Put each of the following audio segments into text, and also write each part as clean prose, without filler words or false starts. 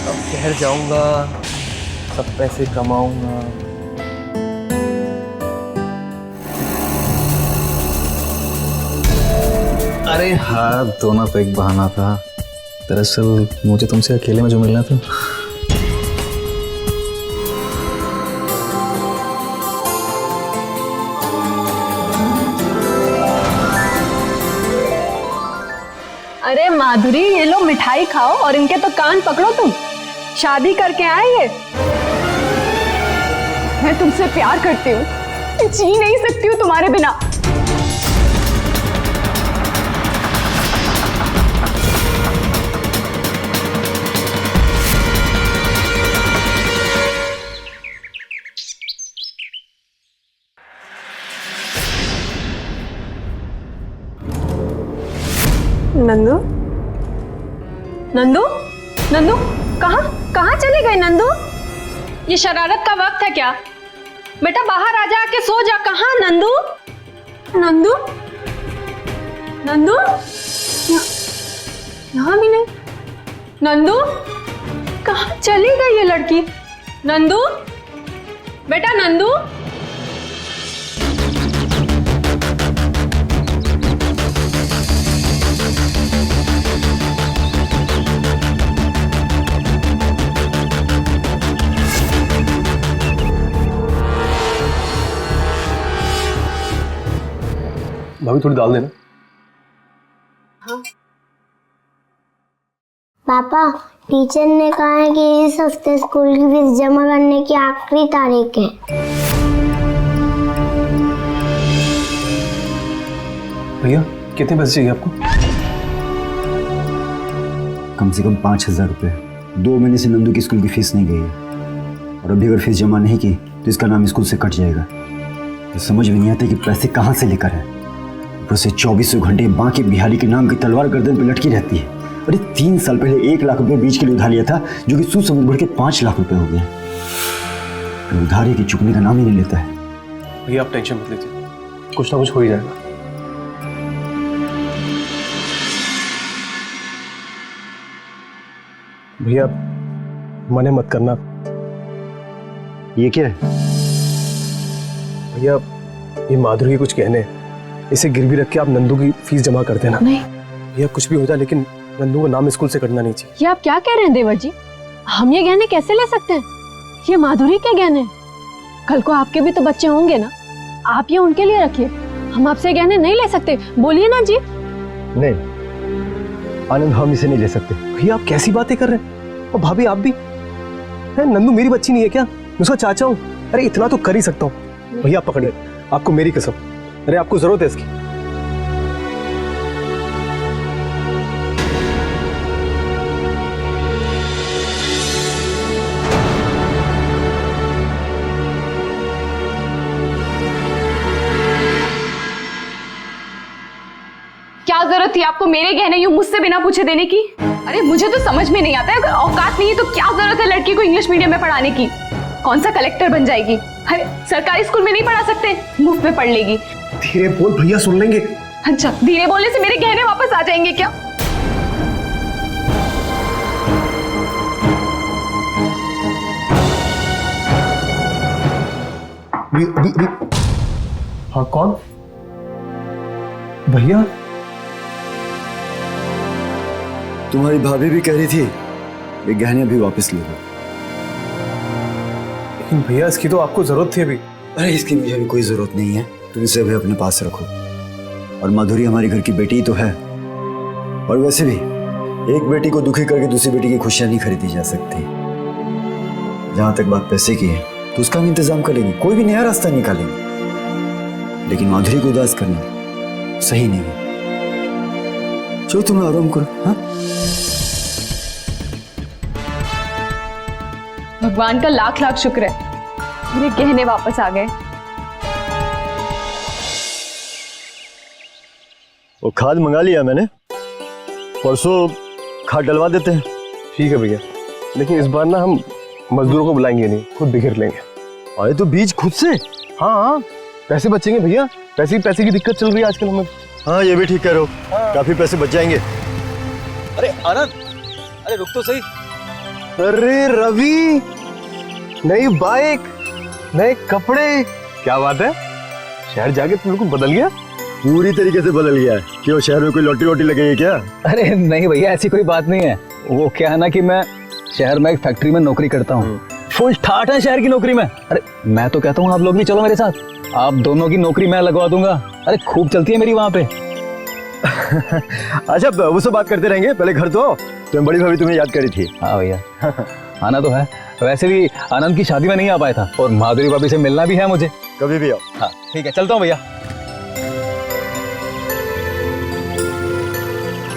अब शहर जाऊंगा, सब पैसे कमाऊंगा। अरे हाँ, दोनों तो एक बहाना था। दरअसल मुझे तुमसे अकेले में जो मिलना था। अरे माधुरी, ये लो मिठाई खाओ और इनके तो कान पकड़ो तुम। शादी करके आए ये। मैं तुमसे प्यार करती हूँ, जी नहीं सकती हूँ तुम्हारे बिना। नंदू, नंदू, नंदू, कहाँ कहाँ चले गए नंदू? ये शरारत का वक्त है क्या? बेटा बाहर आ जा, के सो जा। कहाँ नंदू? नंदू, नंदू, यहाँ भी नहीं। नंदू, कहाँ चली गई ये लड़की? नंदू, बेटा नंदू। भाभी थोड़ी दाल देना। हाँ। पापा, टीचर ने कहा है कि इस हफ्ते स्कूल की फीस जमा करने की आखिरी तारीख है। भैया कितने पैसे चाहिए आपको? कम से कम 5,000 रुपये। 2 महीने से नंदू की स्कूल की फीस नहीं गई है, और अभी अगर फीस जमा नहीं की तो इसका नाम स्कूल से कट जाएगा। तो समझ में नहीं आता कि पैसे कहाँ से लेकर है। ऊपर से 24 घंटे माँ के बिहारी के नाम की तलवार गर्दन पर लटकी रहती है। अरे 3 साल पहले 1 लाख रुपए बीज के लिए उधार लिया था, जो कि सूद समेत बढ़ के 5 लाख रुपए हो गए। तो उधार की चुकने का नाम ही नहीं लेता है। भैया आप टेंशन मत लीजिए, कुछ ना कुछ हो ही जाएगा। भैया मने मत करना। ये क्या है? भैया ये माधुरी के कुछ कहने हैं, इसे गिरवी रख के आप नंदू की फीस जमा कर देना। नहीं भैया कुछ भी हो जाए, लेकिन नंदू को नाम स्कूल से कटना नहीं चाहिए। ये आप क्या कह रहे हैं देवर जी? हम ये गहने कैसे ले सकते हैं? ये माधुरी के गहने। कल को आपके भी तो बच्चे होंगे ना, आप ये उनके लिए रखिए। हम आपसे गहने नहीं ले सकते, बोलिए ना जी। नहीं आनंद, हम इसे नहीं ले सकते। भैया आप कैसी बातें कर रहे हैं? और भाभी आप भी है? नंदू मेरी बच्ची नहीं है क्या? मैं उसका चाचा हूँ। अरे इतना तो कर ही सकता हूँ। भैया आप पकड़िए, आपको मेरी कसम। अरे आपको जरूरत है इसकी। क्या जरूरत थी आपको मेरे गहने यूं मुझसे बिना पूछे देने की? अरे मुझे तो समझ में नहीं आता है, अगर औकात नहीं है तो क्या जरूरत है लड़की को इंग्लिश मीडियम में पढ़ाने की? कौन सा कलेक्टर बन जाएगी? अरे सरकारी स्कूल में नहीं पढ़ा सकते, मुफ्त में पढ़ लेगी। धीरे बोल, भैया सुन लेंगे। अच्छा, धीरे बोलने से मेरे गहने वापस आ जाएंगे क्या? हाँ कौन? भैया तुम्हारी भाभी भी कह रही थी ये गहने भी वापस ले लो। लेकिन भैया इसकी तो आपको जरूरत थी अभी। अरे इसकी मुझे भी कोई जरूरत नहीं है, तुम इसे अभी अपने पास रखो। और माधुरी हमारे घर की बेटी ही तो है, और वैसे भी एक बेटी को दुखी करके दूसरी बेटी की खुशियां नहीं खरीदी जा सकती। जहां तक बात पैसे की है तो उसका हम इंतजाम कर लेंगे, कोई भी नया रास्ता निकालेंगे। लेकिन माधुरी को उदास करना सही नहीं है। चलो तुम आराम करो। हाँ भगवान का लाख लाख शुक्र है, मेरे गहने वापस आ गए। वो खाद मंगा लिया मैंने, परसों खाद डलवा देते हैं। ठीक है भैया, लेकिन इस बार ना हम मजदूरों को बुलाएंगे नहीं, खुद बिखेर लेंगे। अरे तो बीज खुद से? हाँ पैसे बचेंगे भैया, पैसे की दिक्कत चल रही है आजकल हमें। हाँ ये भी ठीक कह रहे हो, काफी पैसे बच जाएंगे। अरे आनंद, अरे रुक तो सही। अरे रवि, नई बाइक, नए कपड़े, क्या बात है। शहर जाके तुम बिल्कुल बदल गया। पूरी तरीके से बदल गया है। क्यों, शहर में कोई लॉटरी वोटरी लगेगी क्या? अरे नहीं भैया, ऐसी कोई बात नहीं है। वो क्या है ना कि मैं शहर में एक फैक्ट्री में नौकरी करता हूँ। फुल ठाठ है शहर की नौकरी में। अरे मैं तो कहता हूँ आप लोग भी चलो मेरे साथ, आप दोनों की नौकरी मैं लगवा दूंगा। अरे खूब चलती है मेरी वहाँ पे। अच्छा, वो सब बात करते रहेंगे, पहले घर तो आओ। तुम बड़ी भाभी तुम्हें याद करी थी। हाँ भैया, आना तो है। वैसे भी आनंद की शादी में नहीं आ पाया था और माधुरी भाभी से मिलना भी है मुझे। कभी भी आओ। हाँ ठीक है, चलता हूँ भैया।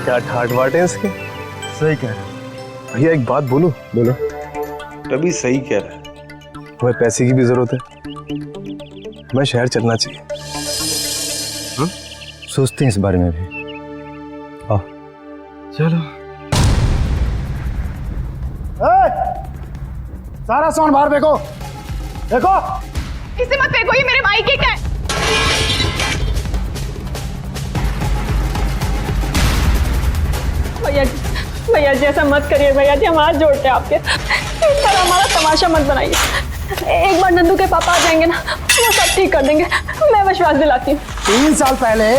क्या ठाट बाट है इसके। सही कह रहे हो। भैया एक बात बोलूं? बोलो। तभी सही कह रहा है। हमें पैसे की भी जरूरत है, हमें शहर चलना चाहिए। सोचते हैं इस बारे में भी। आओ चलो। सारा सामान बाहर फेंको। देखो, इसे मत फेंको, ये मेरे भाई के क्या है। भैया जी ऐसा मत करिए। भैया जी हम हाथ जोड़ते हैं आपके, इस तरह हमारा तमाशा मत बनाइए। एक बार नंदू के पापा आ जाएंगे ना, वो सब ठीक कर देंगे, मैं विश्वास दिलाती हूँ। 3 साल पहले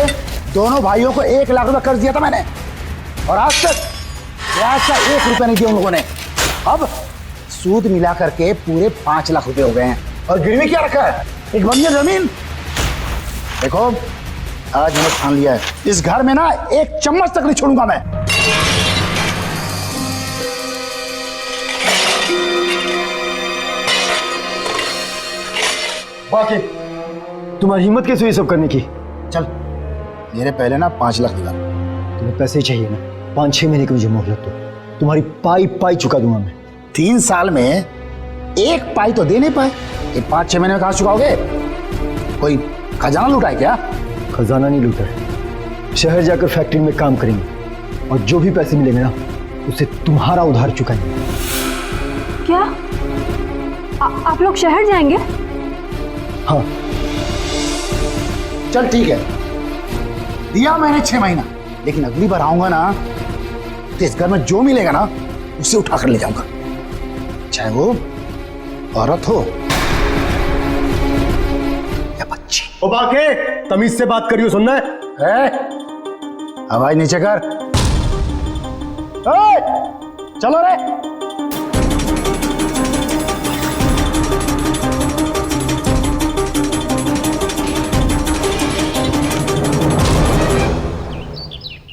दोनों भाइयों को 1 लाख रुपए कर्ज दिया था मैंने, और आज तक ब्याज का 1 रुपया नहीं दिया उन लोगों ने। अब सूद मिला करके पूरे 5 लाख रुपए हो गए हैं। और गिरवी क्या रखा है? एक बंजर जमीन। देखो, आज मैंने ठान लिया है, इस घर में ना एक चम्मच तक नहीं छोड़ूंगा मैं। बाकी तुम्हारी हिम्मत कैसे हुई सब करने की? चल, मेरे पहले ना 5 लाख निकाल। तुम्हें पैसे चाहिए ना? 5-6 महीने की मुझे मोहलत दो, तुम्हारी पाई पाई चुका दूंगा मैं। 3 साल में 1 पाई तो दे नहीं पाए, ये 5-6 महीने में कहाँ चुकाओगे? कोई खजाना लूटा है क्या? खजाना नहीं लूटा है, शहर जाकर फैक्ट्री में काम करेंगे और जो भी पैसे मिलेंगे ना उसे तुम्हारा उधार चुकाएंगे। क्या आप लोग शहर जाएंगे? हाँ। चल ठीक है, दिया मैंने 6 महीना, लेकिन अगली बार आऊंगा ना तो इस घर में जो मिलेगा ना उसे उठा कर ले जाऊंगा, चाहे वो औरत हो या बच्ची। ओ बाके, तमीज से बात करियो, सुनना है? आवाज नीचे कर। चलो रे।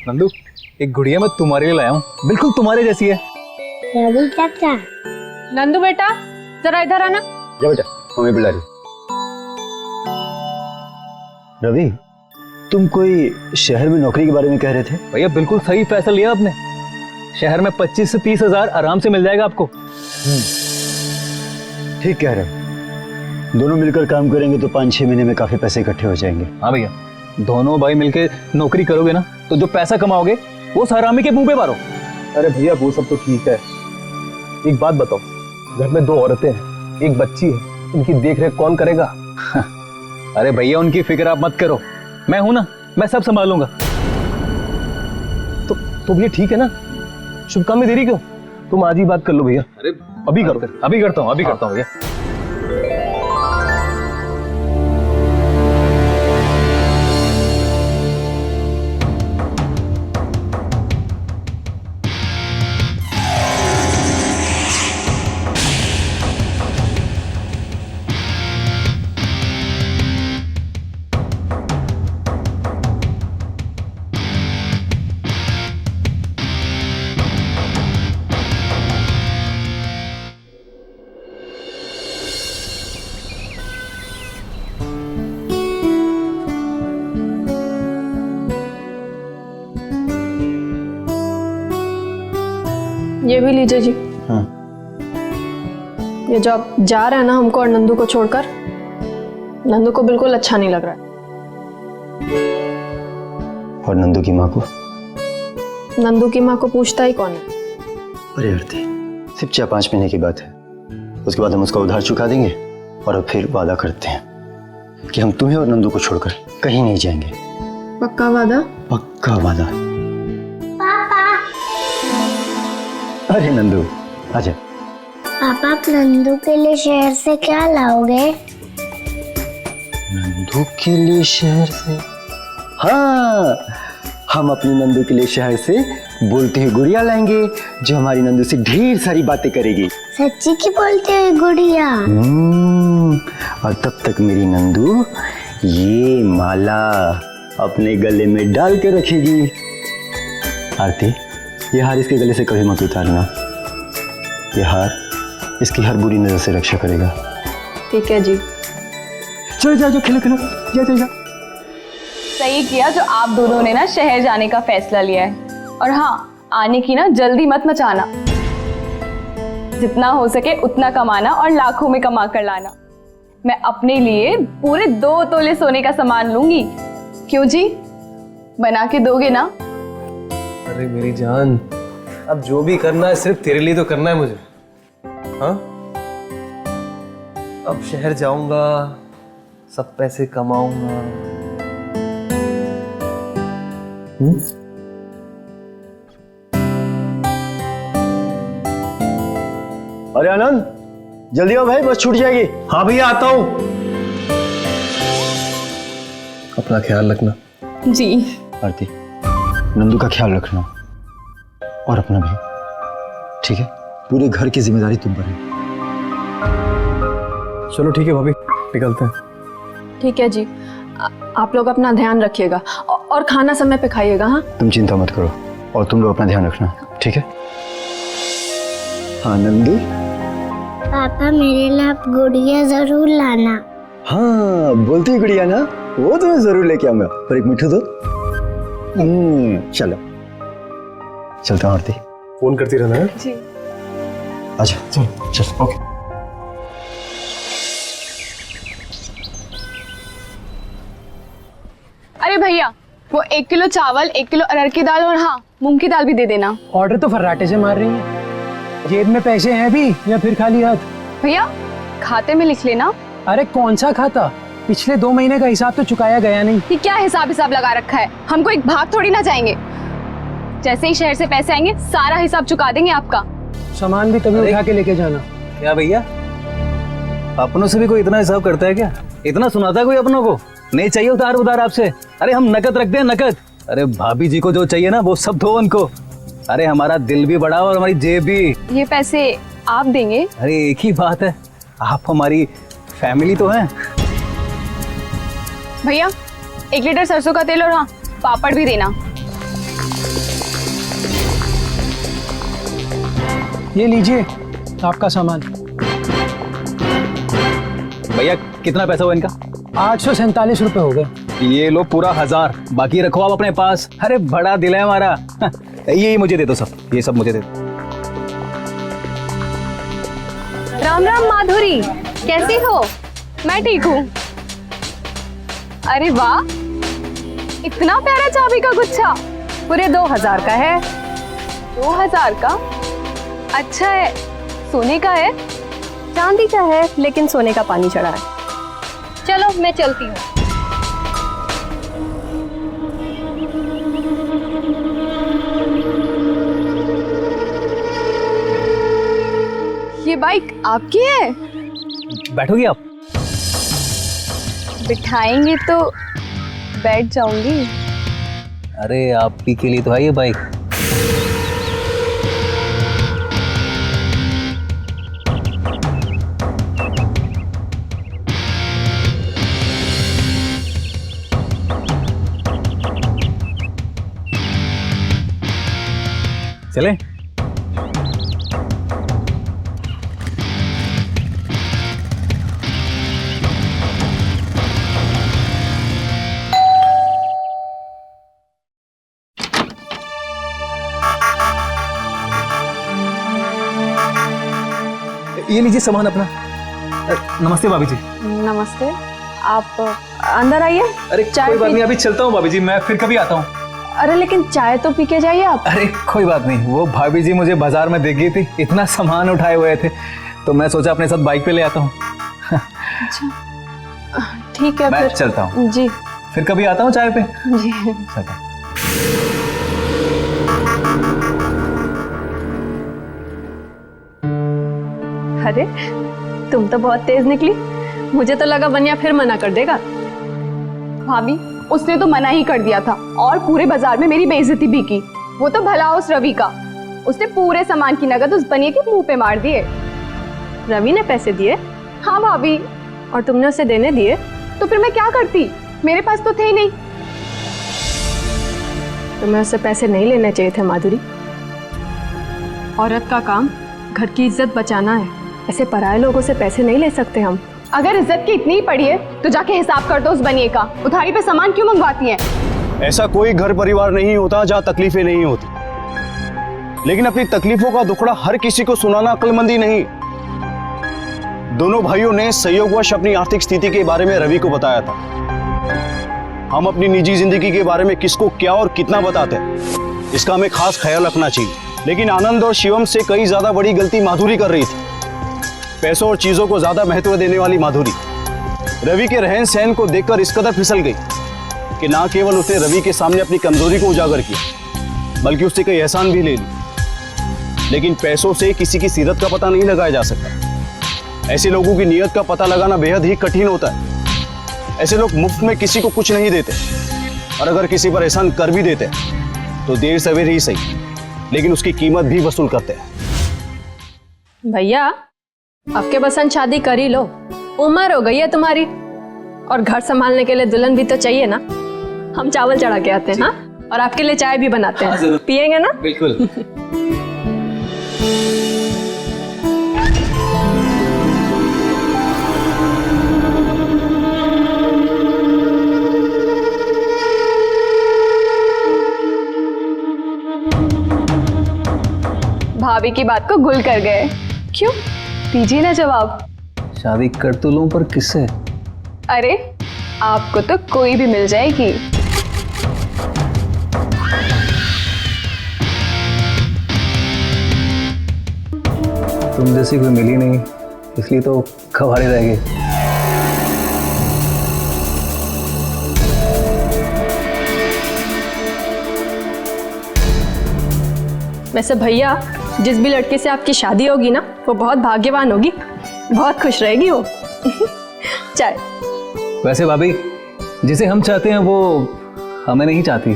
नंदू, एक गुड़िया मैं तुम्हारे लिए लाया हूँ, बिल्कुल तुम्हारे जैसी है। रवि चाचा, नंदू बेटा जरा इधर आना। जा बेटा, मम्मी बुला रही। रवि, तुम कोई शहर में नौकरी के बारे में कह रहे थे? भैया बिल्कुल सही फैसला लिया आपने। शहर में 25 से 30 हजार आराम से मिल जाएगा आपको। ठीक कह रहे हो, दोनों मिलकर काम करेंगे तो 5-6 महीने में काफी पैसे इकट्ठे हो जाएंगे। हाँ भैया, दोनों भाई मिलके नौकरी करोगे ना तो जो पैसा कमाओगे वो हरामी के मुंह पे मारो। अरे भैया वो सब तो ठीक है, एक बात बताओ, घर में 2 औरतें हैं, एक बच्ची है, उनकी देख रेख कौन करेगा? अरे भैया उनकी फिक्र आप मत करो, मैं हूं ना, मैं सब संभालूंगा। तो भैया ठीक है ना, शुभ काम में देरी क्यों? तुम आज ही बात कर लो भैया। अरे अभी करो। अभी करता हूँ भैया। ये भी लीजिए जी। हाँ। ये जो आप जा रहे हैं ना हमको और नंदू को छोड़कर, नंदू को बिल्कुल अच्छा नहीं लग रहा है। और नंदू की माँ को? नंदू की माँ को पूछता ही कौन है? अरे आरती, सिर्फ 4-5 महीने की बात है, उसके बाद हम उसका उधार चुका देंगे और फिर वादा करते हैं कि हम तुम्हें और नंदू को छोड़कर कहीं नहीं जाएंगे। पक्का वादा? पक्का वादा। पापा, अरे नंदू, आजा पापा आप नंदू के लिए शहर से क्या लाओगे? नंदू के लिए शहर से? हाँ, हम अपनी नंदू के लिए शहर से बोलती हुई गुड़िया लाएंगे जो हमारी नंदू से ढेर सारी बातें करेगी। सच्ची की बोलते हुए गुड़िया? और तब तक मेरी नंदू ये माला अपने गले में डाल के रखेगी। आरती, ये हार इसके गले से कभी मत उतारना। ये हार इसकी हर बुरी नजर से रक्षा करेगा। ठीक है जी। चलो जाओ जाओ, खेलो खेलो, जाओ जाओ। सही किया जो आप दोनों ने ना शहर जाने का फैसला लिया है। और हाँ, आने की ना जल्दी मत मचाना। जितना हो सके उतना कमाना और लाखों में कमा कर लाना। मैं अपने लिए पूरे 2 तोले सोने का सामान लूंगी। क्यों जी, बना के दोगे ना? अरे मेरी जान, अब जो भी करना है सिर्फ तेरे लिए तो करना है मुझे। हाँ, अब शहर जाऊंगा, सब पैसे कमाऊंगा। अरे आनंद, जल्दी आओ भाई, बस छूट जाएगी। हाँ भैया, आता हूँ। अपना ख्याल रखना। जी। आरती, नंदू का ख्याल रखना और अपना भी, ठीक है? पूरे घर की जिम्मेदारी तुम पर है। चलो ठीक है भाभी, निकलते हैं। ठीक है जी। आप लोग अपना ध्यान रखिएगा और खाना समय पे खाइएगा। हाँ, तुम चिंता मत करो और तुम लोग अपना ध्यान रखना, ठीक है? हाँ नंदू। पापा मेरे लिए आप गुड़िया जरूर लाना। हाँ, बोलती है गुड़िया ना, वो तो मैं जरूर लेके आऊंगा। पर एक मिठू दो। चलो चलता हूँ आरती। फोन करती रहना है। जी। अच्छा चलो चल। ओके। अरे भैया, वो 1 किलो चावल, 1 किलो अरहर की दाल और हाँ, मूंग की दाल भी दे देना। ऑर्डर तो फर्राटे से मार रही है। जेब में पैसे हैं भी या फिर खाली हाथ? भैया, खाते में लिख लेना। अरे कौन सा खाता? पिछले 2 महीने का हिसाब तो चुकाया गया नहीं। ये क्या हिसाब लगा रखा है? हमको एक भाग थोड़ी ना जाएंगे। जैसे ही शहर से पैसे आएंगे सारा हिसाब चुका देंगे आपका। सामान भी तभी उठा के लेके जाना। क्या भैया, अपनों से भी कोई इतना हिसाब करता है क्या? इतना सुनाता है कोई अपनों को? नहीं चाहिए उधार उधार आपसे? अरे हम नकद रखते हैं, नकद। अरे भाभी जी को जो चाहिए ना वो सब दो उनको। अरे हमारा दिल भी बड़ा और हमारी जेब भी। ये पैसे आप देंगे? अरे एक ही बात है, आप हमारी फैमिली तो हैं। भैया, 1 लीटर सरसों का तेल और हाँ, पापड़ भी देना। ये लीजिए आपका सामान। भैया कितना पैसा हुआ इनका? 847 रुपए हो गए। ये लो पूरा 1000, बाकी रखो आप अपने पास। अरे बड़ा दिल है हमारा। ये मुझे दे दो सब, ये सब मुझे दे दो। राम राम माधुरी, कैसी हो? मैं ठीक हूँ। अरे वाह, इतना प्यारा चाबी का गुच्छा, पूरे 2000 का है। 2000 का? अच्छा है। सोने का है? चांदी का है लेकिन सोने का पानी चढ़ा है। चलो मैं चलती हूँ। ये बाइक आपकी है? बैठोगी आप? बिठाएंगे तो बैठ जाऊंगी। अरे आप ही के लिए तो है ये बाइक। चले? ये लीजिए सामान अपना। नमस्ते भाभी जी। नमस्ते। आप अंदर आइए। अरे चाय कोई बात पी- नहीं, अभी चलता हूँ भाभी जी, मैं फिर कभी आता हूँ। अरे लेकिन चाय तो पी के जाइए आप। अरे कोई बात नहीं, वो भाभी जी मुझे बाजार में दिख गई थी, इतना सामान उठाए हुए थे तो मैं सोचा अपने साथ बाइक पे ले आता हूँ। ठीक है मैं फिर। चलता हूँ, जी फिर कभी आता हूँ चाय पे। जी। चलता हूँ। अरे तुम तो बहुत तेज निकली, मुझे तो लगा बनिया फिर मना कर देगा। भाभी उसने तो मना ही कर दिया था और पूरे बाजार में मेरी बेइज्जती भी की। वो तो भला उस रवि का, उसने पूरे सामान की नकद उस बनिए के मुंह पे मार दिए। रवि ने पैसे दिए? हाँ भाभी। और तुमने उसे देने दिए? तो फिर मैं क्या करती, मेरे पास तो थे ही नहीं। तुम्हें उससे पैसे नहीं लेने चाहिए थे माधुरी। औरत का काम घर की इज्जत बचाना है, ऐसे पराये लोगों से पैसे नहीं ले सकते हम। अगर इज्जत की इतनी ही पड़ी है तो जाके हिसाब कर दो उस बनिए का। उधारी पे सामान क्यों मंगवाती हैं? ऐसा कोई घर परिवार नहीं होता जहां तकलीफें नहीं होती, लेकिन अपनी तकलीफों का दुखड़ा हर किसी को सुनाना अक्लमंदी नहीं। दोनों भाइयों ने संयोगवश अपनी आर्थिक स्थिति के बारे में रवि को बताया था। हम अपनी निजी जिंदगी के बारे में किसको क्या और कितना बताते हैं, इसका हमें खास ख्याल रखना चाहिए। लेकिन आनंद और शिवम से कई ज्यादा बड़ी गलती माधुरी कर रही थी। पैसों और चीजों को ज्यादा महत्व देने वाली माधुरी रवि के रहन सहन को देखकर इस कदर फिसल गई कि ना केवल उसने रवि के सामने अपनी कमजोरी को उजागर किया, बल्कि उससे कई एहसान भी ले ली। लेकिन पैसों से किसी की सीरत का पता नहीं लगाया जा सकता। ऐसे लोगों की नीयत का पता लगाना बेहद ही कठिन होता है। ऐसे लोग मुफ्त में किसी को कुछ नहीं देते, और अगर किसी पर एहसान कर भी देते तो देर सवेर ही सही, लेकिन उसकी कीमत भी वसूल करते हैं। भैया आपके पसंद शादी कर ही लो, उम्र हो गई है तुम्हारी, और घर संभालने के लिए दुल्हन भी तो चाहिए ना। हम चावल चढ़ा के आते हैं, हाँ, और आपके लिए चाय भी बनाते हैं। पिएंगे ना? बिल्कुल। भाभी की बात को गुल कर गए। क्यों, दीजिए ना जवाब। शादी कर तो लूं, पर किससे? अरे आपको तो कोई भी मिल जाएगी। तुम जैसी कोई मिली नहीं, इसलिए तो खवारे रह गए। वैसे भैया जिस भी लड़के से आपकी शादी होगी ना, वो बहुत भाग्यवान होगी, बहुत खुश रहेगी वो। चाय। वैसे भाभी जिसे हम चाहते हैं वो हमें नहीं चाहती।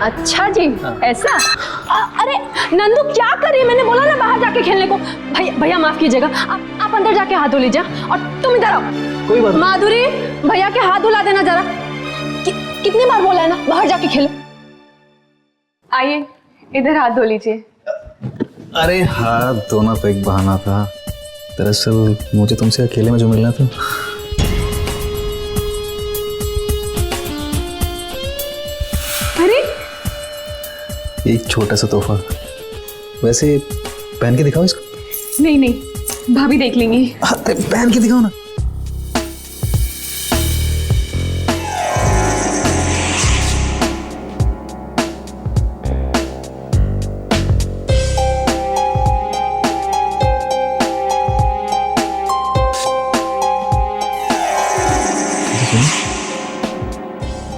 अच्छा जी, ऐसा? अरे नंदू क्या कर रही है? मैंने बोला ना बाहर जाके खेलने को। भैया माफ कीजिएगा, आप अंदर जाके हाथ धो लीजिए, और तुम इधर आओ। कोई बात नहीं। माधुरी भैया के हाथ धुला देना जरा। कितनी बार बोला है ना बाहर जाके खेलो। आइए इधर हाथ धो लीजिए। अरे हाथ धोना तो एक बहाना था, दरअसल मुझे तुमसे अकेले में जो मिलना था। अरे एक छोटा सा तोहफा, वैसे पहन के दिखाओ इसको। नहीं नहीं, भाभी देख लेंगी। अरे पहन के दिखाओ ना।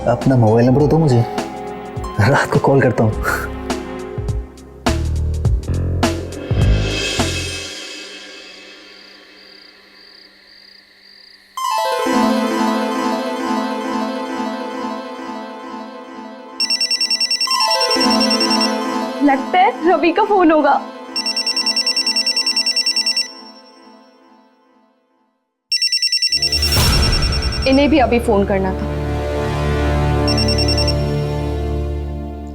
अपना मोबाइल नंबर दो मुझे, रात को कॉल करता हूँ। लगता है रवि का फोन होगा। इन्हें भी अभी फोन करना था।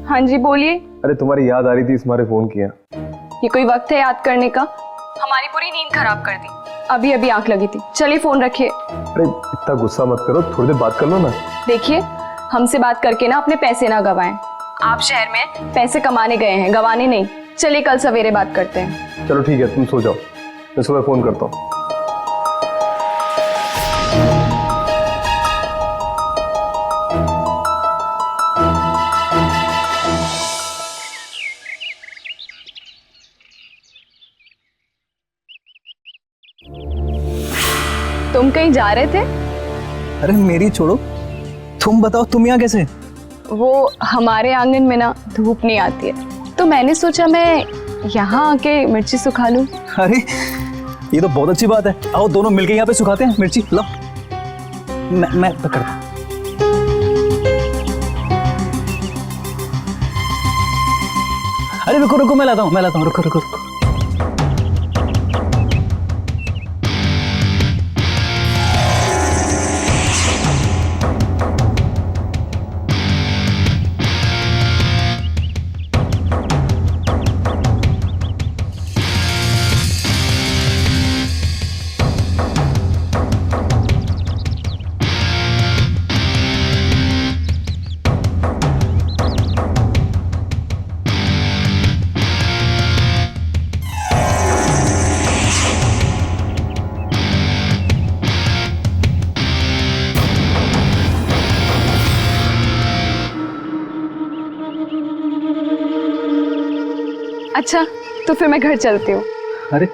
हाँ जी बोलिए। अरे तुम्हारी याद आ रही थी, तुम्हारे फोन किया। ये कोई वक्त है याद करने का? हमारी पूरी नींद खराब कर दी। अभी अभी आंख लगी थी। चलिए फोन रखिए। अरे इतना गुस्सा मत करो, थोड़ी देर बात कर लो ना। देखिए हमसे बात करके ना अपने पैसे ना गवाएं। आप शहर में पैसे कमाने गए हैं, गवाने नहीं। चलिए कल सवेरे बात करते हैं। चलो ठीक है, तुम सो जाओ, मैं सुबह फोन करता हूँ। तुम कहीं जा रहे थे? अरे मेरी छोड़ो, तुम बताओ तुम यहाँ कैसे? वो हमारे आंगन में ना धूप नहीं आती है, तो मैंने सोचा मैं यहाँ आके मिर्ची सुखा लूं। अरे ये तो बहुत अच्छी बात है, आओ दोनों मिलके यहाँ पे सुखाते हैं मिर्ची। लो मैं पकड़ता हूं। अरे रुको रुको, मैं लाता हूँ, रुको रुको रुको। अच्छा तो फिर मैं घर चलती हूँ। अरे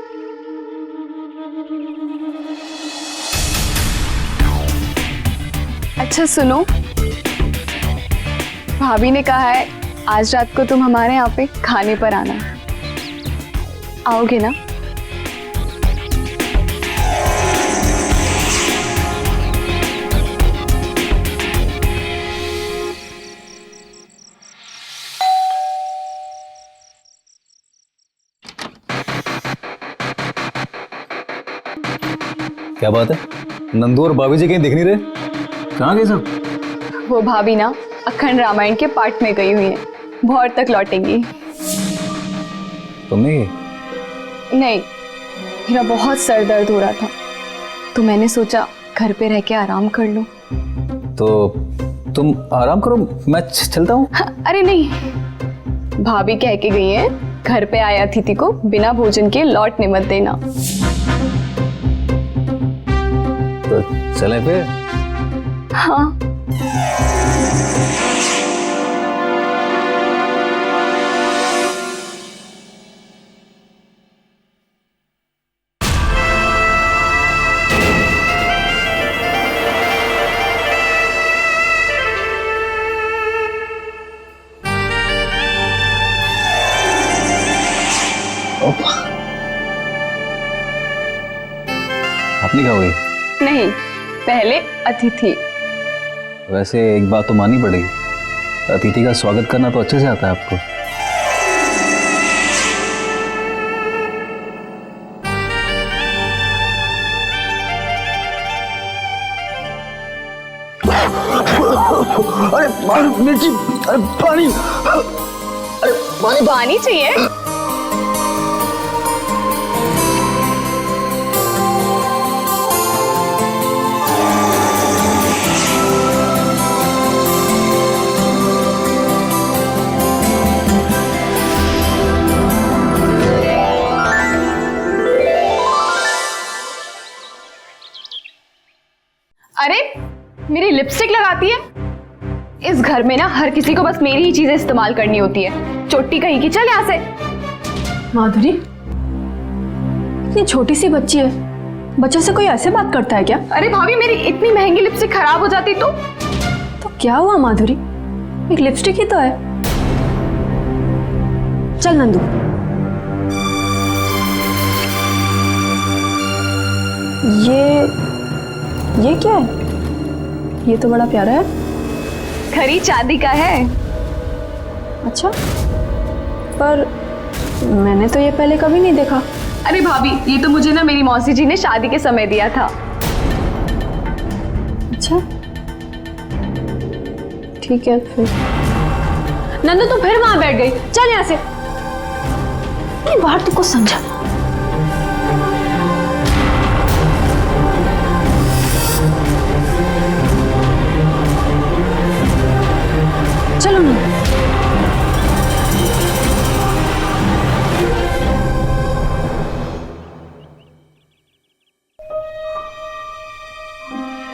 अच्छा सुनो, भाभी ने कहा है आज रात को तुम हमारे यहाँ पे खाने पर आना, आओगे ना? क्या बात है, नंदू और भाभी जी कहीं दिख नहीं रहे, कहाँ गए सब? वो भाभी ना अखंड रामायण के पाठ में गई हुई है, बहुत तक लौटेंगी। तुमने? नहीं, मेरा बहुत सर दर्द हो रहा था तो मैंने सोचा घर पे रह के आराम कर लूं। तो तुम आराम करो, मैं चलता हूँ। अरे नहीं, भाभी कह के गई है घर पे आए अतिथि को बिना भोजन के लौटने मत देना। तो चलें फिर? हाँ। अपनी खाओगे? नहीं, पहले अतिथि। वैसे एक बात तो माननी पड़ेगी, अतिथि का स्वागत करना तो अच्छे से आता है आपको। अरे मिर्ची, अरे पानी, अरे पानी, पानी चाहिए? अरे मेरी लिपस्टिक लगाती है। इस घर में ना हर किसी को बस मेरी ही चीजें इस्तेमाल करनी होती है। चोटी कहीं की, चल यहाँ से। माधुरी, इतनी छोटी सी बच्ची है, बच्चों से कोई ऐसे बात करता है क्या? अरे भाभी, मेरी इतनी महंगी लिपस्टिक खराब हो जाती तो क्या हुआ माधुरी, एक लिपस्टिक ही तो है। चल नंदू, ये क्या है? ये तो बड़ा प्यारा है। खरी चांदी का है। अच्छा, पर मैंने तो ये पहले कभी नहीं देखा। अरे भाभी, ये तो मुझे ना मेरी मौसी जी ने शादी के समय दिया था। अच्छा ठीक है फिर। नंदू तू फिर वहां बैठ गई, चल यहाँ से। इतनी बार तुमको समझा। चलो ना।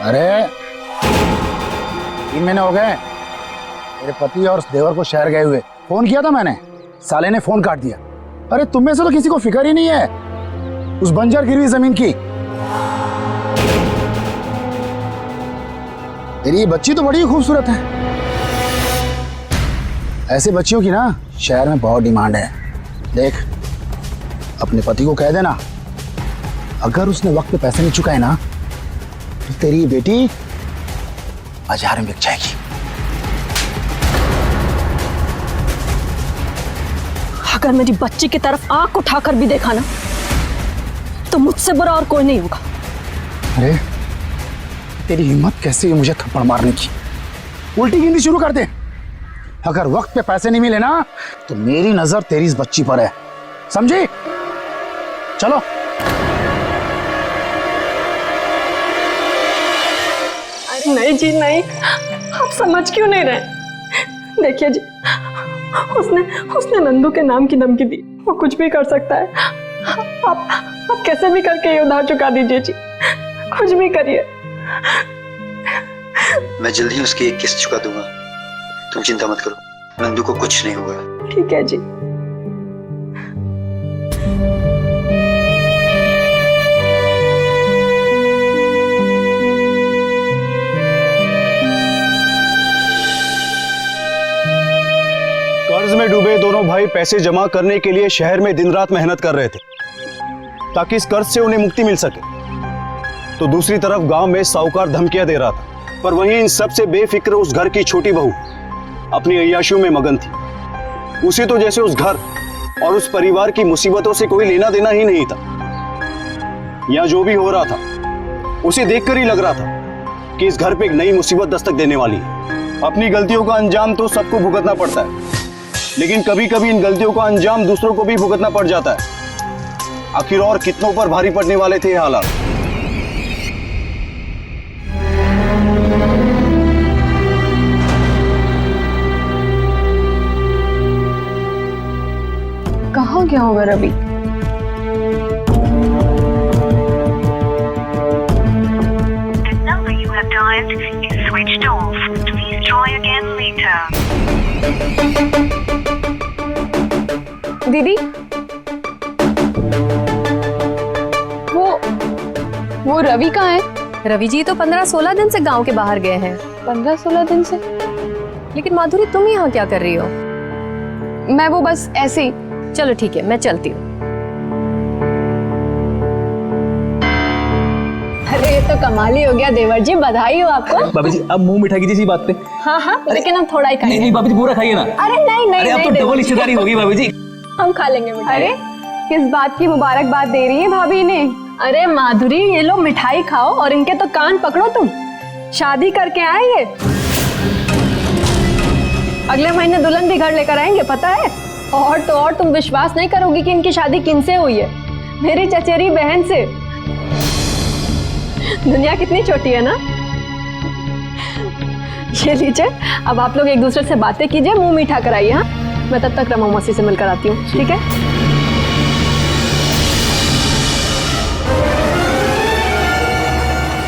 अरे 3 महीने हो गए मेरे पति और देवर को शहर गए हुए। फोन किया था मैंने, साले ने फोन काट दिया। अरे तुम में से तो किसी को फिक्र ही नहीं है उस बंजर गिरवी जमीन की। तेरी ये बच्ची तो बड़ी खूबसूरत है। ऐसे बच्चियों की ना शहर में बहुत डिमांड है। देख अपने पति को कह देना, अगर उसने वक्त पे पैसे नहीं चुकाए ना तो तेरी बेटी बाजार में बिक जाएगी। अगर मेरी बच्ची की तरफ आंख उठाकर भी देखा ना तो मुझसे बुरा और कोई नहीं होगा। अरे तेरी हिम्मत कैसी है मुझे थप्पड़ मारने की? उल्टी गिनती शुरू कर दे। अगर वक्त पे पैसे नहीं मिले ना तो मेरी नजर तेरी इस बच्ची पर है, समझी? चलो। अरे नहीं जी नहीं, आप समझ क्यों नहीं रहे? देखिए जी, उसने नंदू के नाम की धमकी दी, वो कुछ भी कर सकता है। आप कैसे भी करके ये उधार चुका दीजिए जी, कुछ भी करिए। मैं जल्द ही उसकी एक किस्त चुका दूंगा, तुम चिंता मत करो, नंदू को कुछ नहीं होगा। ठीक है जी। कर्ज में डूबे दोनों भाई पैसे जमा करने के लिए शहर में दिन रात मेहनत कर रहे थे ताकि इस कर्ज से उन्हें मुक्ति मिल सके। तो दूसरी तरफ गांव में साहूकार धमकियां दे रहा था, पर वहीं इन सबसे बेफिक्र उस घर की छोटी बहू अपनी अय्याशियों में मगन थी। उसे तो जैसे उस घर और उस परिवार की मुसीबतों से कोई लेना देना ही नहीं था। यहां जो भी हो रहा था उसे देखकर ही लग रहा था कि इस घर पे एक नई मुसीबत दस्तक देने वाली है। अपनी गलतियों का अंजाम तो सबको भुगतना पड़ता है, लेकिन कभी कभी इन गलतियों का अंजाम दूसरों को भी भुगतना पड़ जाता है। आखिर और कितनों पर भारी पड़ने वाले थे ये हालात। कहाँ गया होगा रवि? दीदी, वो रवि कहाँ है? रवि जी तो 15-16 दिन से गांव के बाहर गए हैं। 15-16 दिन से? लेकिन माधुरी तुम यहाँ क्या कर रही हो? मैं वो बस ऐसे ही। चलो ठीक है, मैं चलती हूँ। अरे ये तो कमाल ही हो गया देवर जी, बधाई हो आपको। भाभी जी अब मुंह मीठा कीजिए इसी बात पे। हाँ हाँ, लेकिन हम थोड़ा ही खाएंगे। नहीं भाभी जी पूरा खाइए ना। अरे नहीं नहीं, अरे अब तो देवर डबल जी, हिस्सेदारी होगी भाभी जी। हम खा लेंगे मिठाई। अरे किस बात की मुबारकबाद दे रही है भाभी ने? अरे माधुरी, ये लो मिठाई खाओ और इनके तो कान पकड़ो। तुम शादी करके आए ये, अगले महीने दुल्हन भी घर लेकर आएंगे, पता है? और तो और तुम विश्वास नहीं करोगी कि इनकी शादी किनसे हुई है, मेरी चचेरी बहन से। दुनिया कितनी छोटी है ना। ये लीजिए, अब आप लोग एक दूसरे से बातें कीजिए, मुंह मीठा कराइए। हाँ, मैं तब तक रमा मौसी से मिलकर आती हूँ, ठीक है?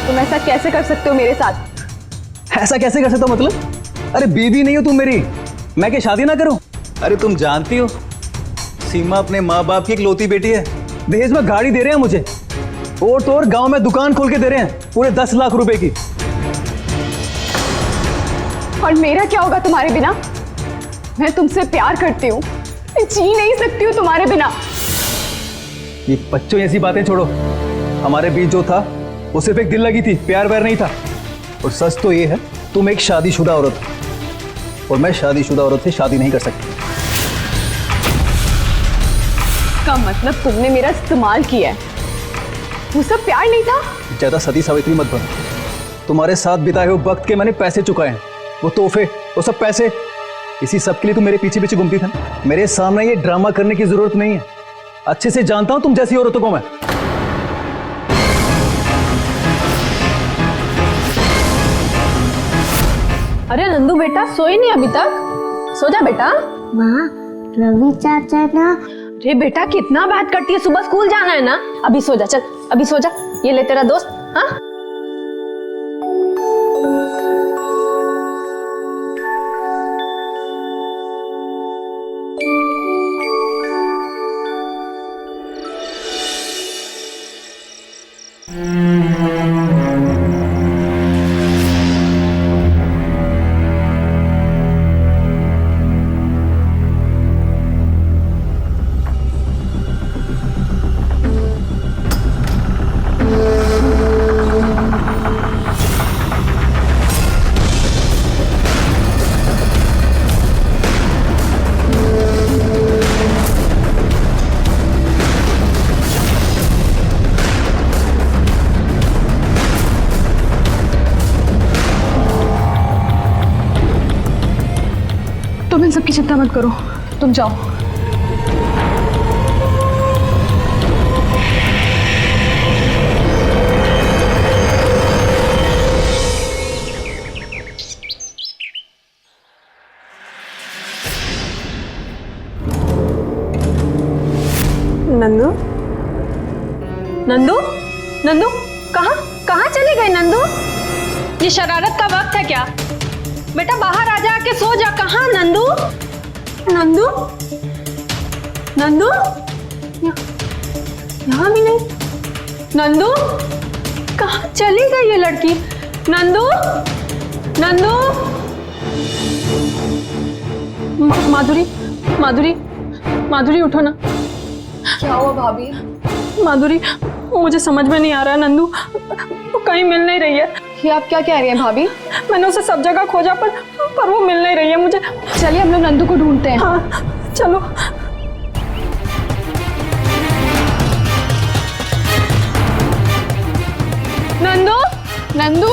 तुम ऐसा कैसे कर सकते हो मेरे साथ? ऐसा कैसे कर सकता हूं मतलब? अरे बेबी नहीं हो तुम मेरी, मैं क्या शादी ना करूं? अरे तुम जानती हो सीमा अपने माँ बाप की इकलौती बेटी है। दहेज में गाड़ी दे रहे हैं मुझे, और तो और गांव में दुकान खोल के दे रहे हैं पूरे 10 लाख रुपए की। और मेरा क्या होगा तुम्हारे बिना? मैं तुमसे प्यार करती हूँ, मैं जी नहीं सकती हूँ तुम्हारे बिना। ये बच्चों ऐसी बातें छोड़ो, हमारे बीच जो था वो सिर्फ एक दिल लगी थी, प्यार व्यार नहीं था। और सच तो ये है तुम एक शादीशुदा औरत हो और मैं शादीशुदा औरत से शादी नहीं कर सकती। इसका मतलब तुमने मेरा इस्तेमाल किया है, वो सब प्यार नहीं था? ज्यादा सती सावित्री मत बनो। तुम्हारे साथ बिताए हुए वक्त के मैंने पैसे चुकाए हैं, वो तोहफे, वो सब पैसे, इसी सब के लिए तुम मेरे पीछे पीछे घूमती थी। मेरे सामने ये ड्रामा करने की जरूरत नहीं है, अच्छे से जानता हूं तुम जैसी औरतों को मैं। अरे नंदू बेटा, सोई नहीं अभी तक? सो जा बेटा। माँ, रवि चाचा ना। अरे बेटा, कितना बात करती है, सुबह स्कूल जाना है ना। अभी सो जा, चल अभी सो जा। ये ले तेरा दोस्त। हाँ, की चिंता मत करो, तुम जाओ। नंदू, नंदू, नंदू, कहाँ कहाँ चली गई नंदू? ये शरारत का वक्त है क्या? बेटा बाहर आ जा के सो जा। कहाँ नंदू? नंदू, नंदू, यहाँ भी नहीं। नंदू, कहाँ चली गई ये लड़की? नंदू, नंदू, माधुरी, माधुरी, माधुरी उठो ना। क्या हुआ भाभी? माधुरी, मुझे समझ में नहीं आ रहा है, नंदू वो कहीं मिल नहीं रही है। ये आप क्या कह रही हैं भाभी? मैंने उसे सब जगह खोजा पर वो मिल नहीं रही है मुझे। चलिए हम लोग नंदू को ढूंढते हैं। हाँ चलो। नंदू, नंदू,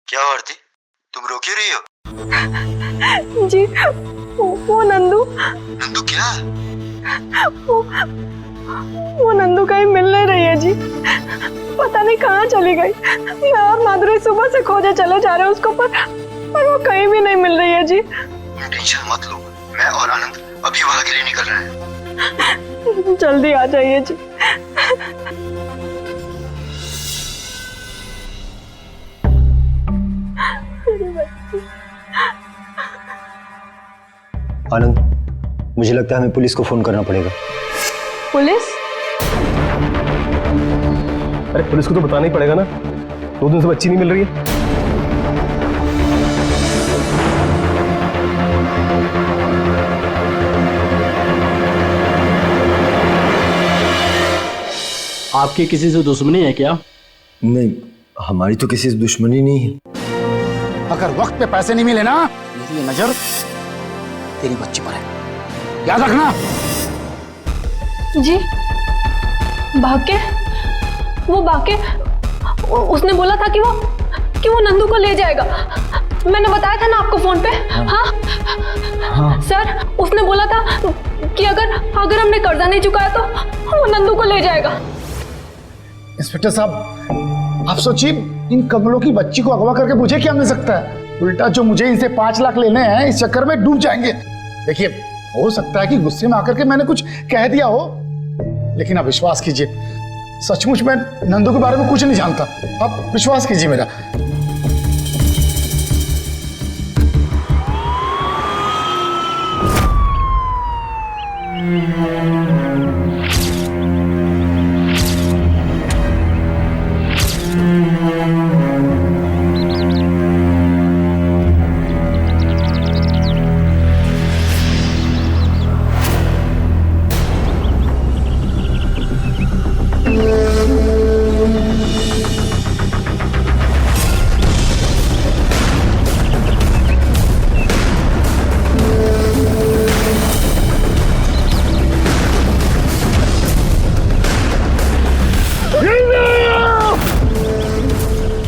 क्या आरती, तुम रो क्यों रही हो? जी वो नंदू, नंदू क्या? वो नंदू कहीं मिल नहीं रही है जी। पता नहीं कहाँ चली गई। मैं और माधुरी सुबह से खोजे चले जा रहे हैं उसको, पर वो कहीं भी नहीं मिल रही है जी। तुम टेंशन मत लो, मैं और आनंद अभी वहाँ के लिए निकल रहे हैं। जल्दी आ जाइए जी। आनंद, मुझे लगता है हमें पुलिस को फोन करना पड़ेगा। पुलिस? अरे पुलिस को तो बताना ही पड़ेगा ना, 2 दिन से बच्ची नहीं मिल रही है। आपकी किसी से दुश्मनी है क्या? नहीं, हमारी तो किसी से दुश्मनी नहीं है। अगर वक्त पे पैसे नहीं मिले ना, मेरी नजर तेरी बच्ची पर है, याद रखना। जी भाग्य, वो भाग्य उसने बोला था कि वो नंदू को ले जाएगा। मैंने बताया था ना आपको फोन पे। हाँ सर, उसने बोला था कि अगर हमने कर्जा नहीं चुकाया तो वो नंदू को ले जाएगा। इंस्पेक्टर साहब, आप सोचिए, इन कमलों की बच्ची को अगवा करके मुझे क्या मिल सकता है? उल्टा जो मुझे इनसे 5 लाख लेने हैं, इस चक्कर में डूब जाएंगे। देखिए, हो सकता है कि गुस्से में आकर के मैंने कुछ कह दिया हो, लेकिन आप विश्वास कीजिए, सचमुच मैं नंदू के बारे में कुछ नहीं जानता। आप विश्वास कीजिए मेरा।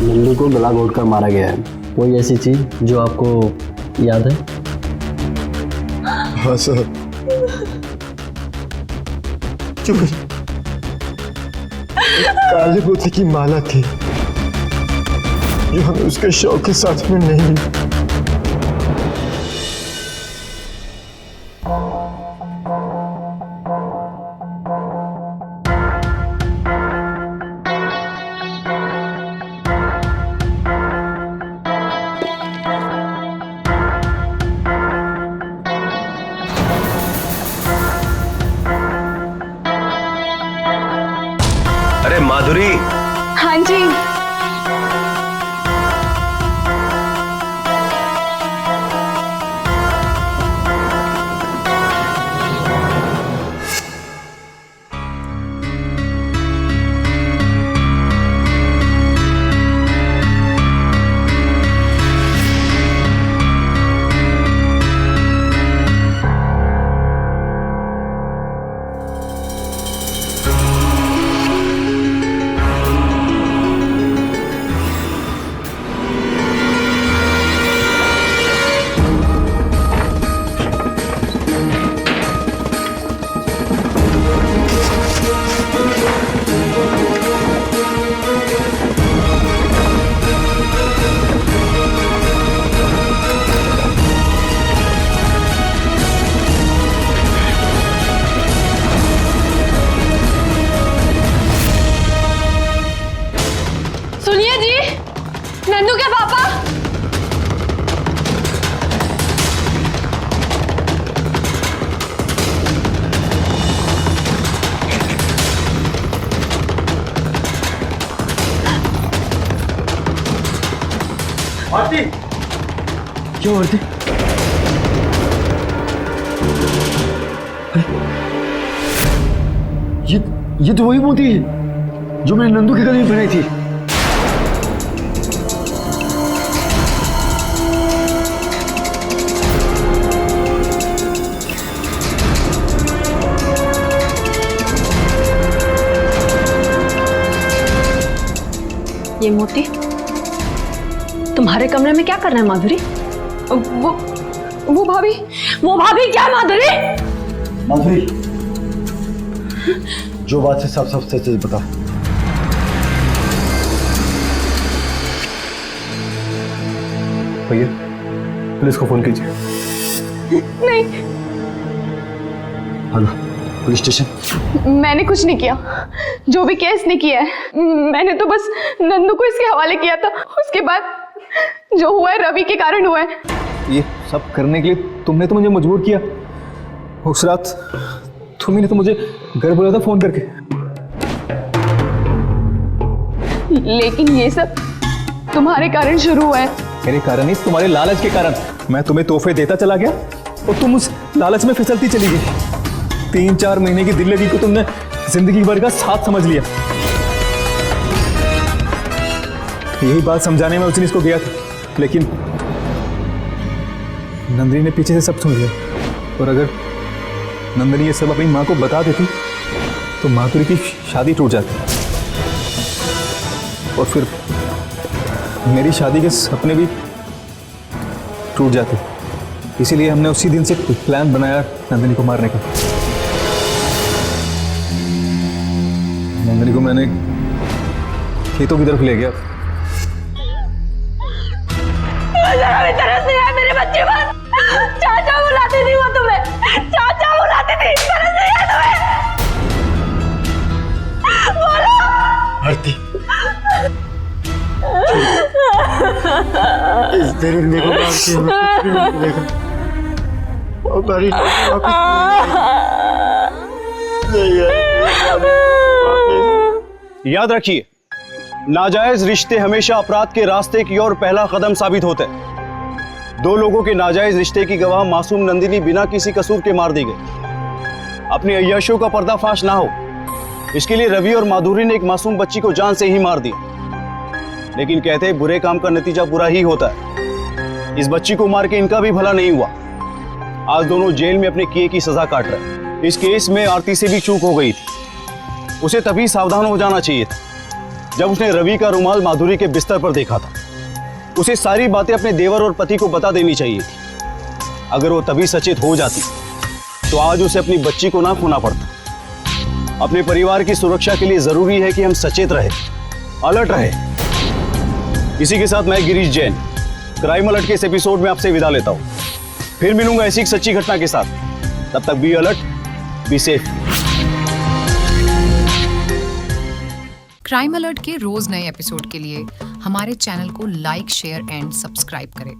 नंदू को गला घोट कर मारा गया है। कोई ऐसी चीज जो आपको याद है? हाँ सर, काले मोती की माला थी जो हमें उसके शौक के साथ में नहीं मिली। अरे माधुरी, हाँ जी। आरती, क्यों आरती? ये तो वही मोती है जो मैंने नंदू के गले में पहनाई थी। ये मोती तुम्हारे कमरे में क्या कर रहा है माधुरी? वो भाभी क्या माधुरी? माधुरी, जो बात है सब सब सच बता। भैया पुलिस को फोन कीजिए। नहीं, हेलो, पुलिस स्टेशन। मैंने कुछ नहीं किया, जो भी केस ने किया है मैंने तो बस नंदू को इसके हवाले किया था। उसके बाद जो हुआ है रवि के कारण हुआ है। ये सब करने के लिए तुमने तो मुझे मजबूर किया। उस रात तुम्ही ने तो मुझे घर बुलाया था फोन करके। लेकिन ये सब तुम्हारे कारण शुरू हुआ है। मेरे कारण नहीं, तुम्हारे लालच के कारण। मैं तुम्हें तोहफे देता चला गया और तुम उस लालच में फिसलती चली गई। 3-4 महीने की दिल्लगी को तुमने जिंदगी भर का साथ समझ लिया। यही बात समझाने में उस दिन इसको गया था, लेकिन नंदिनी ने पीछे से सब सुन लिया। और अगर नंदिनी ये सब अपनी माँ को बता देती तो माधुरी की शादी टूट जाती और फिर मेरी शादी के सपने भी टूट जाते। इसीलिए हमने उसी दिन से प्लान बनाया नंदिनी को मारने का। नंदिनी को मैंने खेतों की तरफ ले गया। तरस नहीं है मेरे बच्चे पर। चाचा बुलाती थी वो तुम्हें, चाचा बुलाती थी। तरस नहीं है तुम्हें? बोलो। आरती, इस दरिंदे को मार के हमें कुछ भी नहीं मिलेगा। और बारिश याद रखिए, नाजायज रिश्ते हमेशा अपराध के रास्ते की ओर पहला कदम साबित होते हैं। 2 लोगों के नाजायज रिश्ते की गवाह मासूम नंदिनी बिना किसी कसूर के मार दी गई। अपने अय्याशों का पर्दाफाश ना हो, इसके लिए रवि और माधुरी ने एक मासूम बच्ची को जान से ही मार दिया। लेकिन कहते हैं बुरे काम का नतीजा बुरा ही होता है। इस बच्ची को मार के इनका भी भला नहीं हुआ। आज दोनों जेल में अपने किए की सजा काट रहे। इस केस में आरती से भी चूक हो गई थी। उसे तभी सावधान हो जाना चाहिए था जब उसने रवि का रुमाल माधुरी के बिस्तर पर देखा था। उसे सारी बातें अपने देवर और पति को बता देनी चाहिए थी। अगर वो तभी सचेत हो जाती तो आज उसे अपनी बच्ची को ना खोना पड़ता। अपने परिवार की सुरक्षा के लिए जरूरी है कि हम सचेत रहे, अलर्ट रहे। इसी के साथ मैं गिरीश जैन क्राइम अलर्ट के इस एपिसोड में आपसे विदा लेता हूं। फिर मिलूंगा ऐसी एक सच्ची घटना के साथ। तब तक be alert, be safe. Crime alert के रोज नए एपिसोड के लिए हमारे चैनल को लाइक, शेयर एंड सब्सक्राइब करें।